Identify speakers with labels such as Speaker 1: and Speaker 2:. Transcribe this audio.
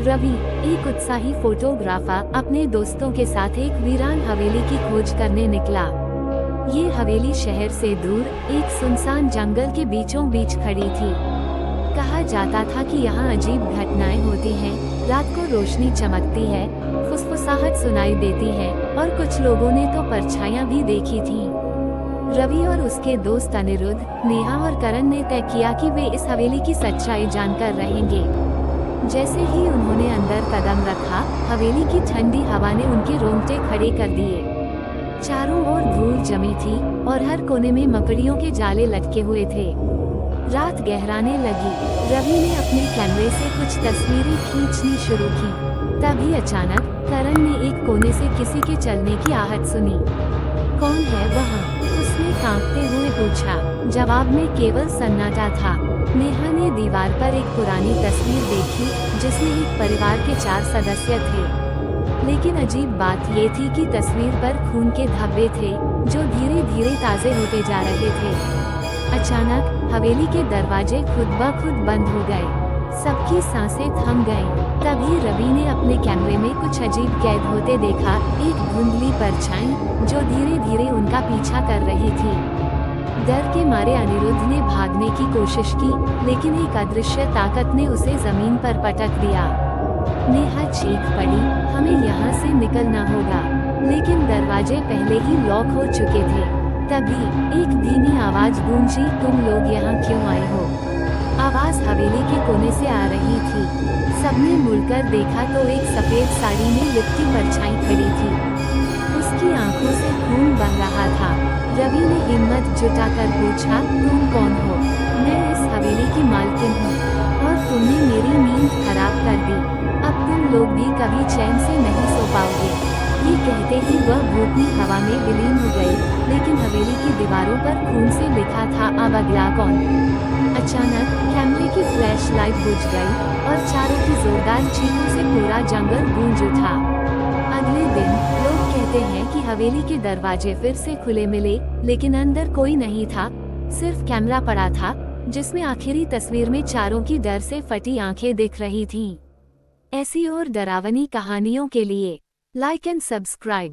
Speaker 1: रवि, एक उत्साही फोटोग्राफर, अपने दोस्तों के साथ एक वीरान हवेली की खोज करने निकला। ये हवेली शहर से दूर एक सुनसान जंगल के बीचों बीच खड़ी थी। कहा जाता था कि यहाँ अजीब घटनाएं होती हैं, रात को रोशनी चमकती है, फुसफुसाहट सुनाई देती है और कुछ लोगों ने तो परछाइयां भी देखी थीं। रवि और उसके दोस्त अनिरुद्ध, नेहा और करण ने तय किया कि वे इस हवेली की सच्चाई जानकर रहेंगे। जैसे ही उन्होंने अंदर कदम रखा, हवेली की ठंडी हवा ने उनके रोंगटे खड़े कर दिए। चारों ओर धूल जमी थी और हर कोने में मकड़ियों के जाले लटके हुए थे। रात गहराने लगी। रवि ने अपने कैमरे से कुछ तस्वीरें खींचनी शुरू की। तभी अचानक करण ने एक कोने से किसी के चलने की आहट सुनी। कौन है वहाँ? उसने कांपते हुए पूछा। जवाब में केवल सन्नाटा था। नेहा ने दीवार पर एक पुरानी तस्वीर देखी जिसमें एक परिवार के 4 सदस्य थे। लेकिन अजीब बात ये थी कि तस्वीर पर खून के धब्बे थे जो धीरे धीरे ताजे होते जा रहे थे। अचानक हवेली के दरवाजे खुद ब खुद बंद हो गए। सबकी सांसें थम गईं। तभी रवि ने अपने कैमरे में कुछ अजीब कैद होते देखा। एक धुंधली परछाई जो धीरे धीरे उनका पीछा कर रही थी। डर के मारे अनिरुद्ध ने भागने की कोशिश की, लेकिन एक अदृश्य ताकत ने उसे जमीन पर पटक दिया। नेहा चीख पड़ी, हमें यहाँ से निकलना होगा। लेकिन दरवाजे पहले ही लॉक हो चुके थे। तभी एक धीमी आवाज गूंजी, तुम लोग यहाँ क्यों आए हो? आवाज हवेली के कोने से आ रही थी। सबने मुड़कर देखा तो एक सफेद साड़ी में लिपटी परछाई खड़ी थी। उसकी आंखों से खून बह रहा था। रवि ने हिम्मत जुटाकर पूछा, तुम कौन हो? मैं इस हवेली की मालकिन हूँ और तुमने मेरी नींद खराब कर दी। अब तुम लोग भी कभी चैन से नहीं सो पाओगे। ये कहते ही वह भूतनी हवा में विलीन हो गई। लेकिन हवेली की दीवारों पर खून से लिखा था, अब अगला कौन? अचानक कैमरे की फ्लैश लाइट बुझ गई और चारों की जोरदार चीखों से पूरा जंगल गूंज उठा। अगले दिन लोग कहते हैं कि हवेली के दरवाजे फिर से खुले मिले, लेकिन अंदर कोई नहीं था। सिर्फ कैमरा पड़ा था जिसमें आखिरी तस्वीर में चारों की डर से फटी आंखें दिख रही थीं। ऐसी और डरावनी कहानियों के लिए लाइक एंड सब्सक्राइब।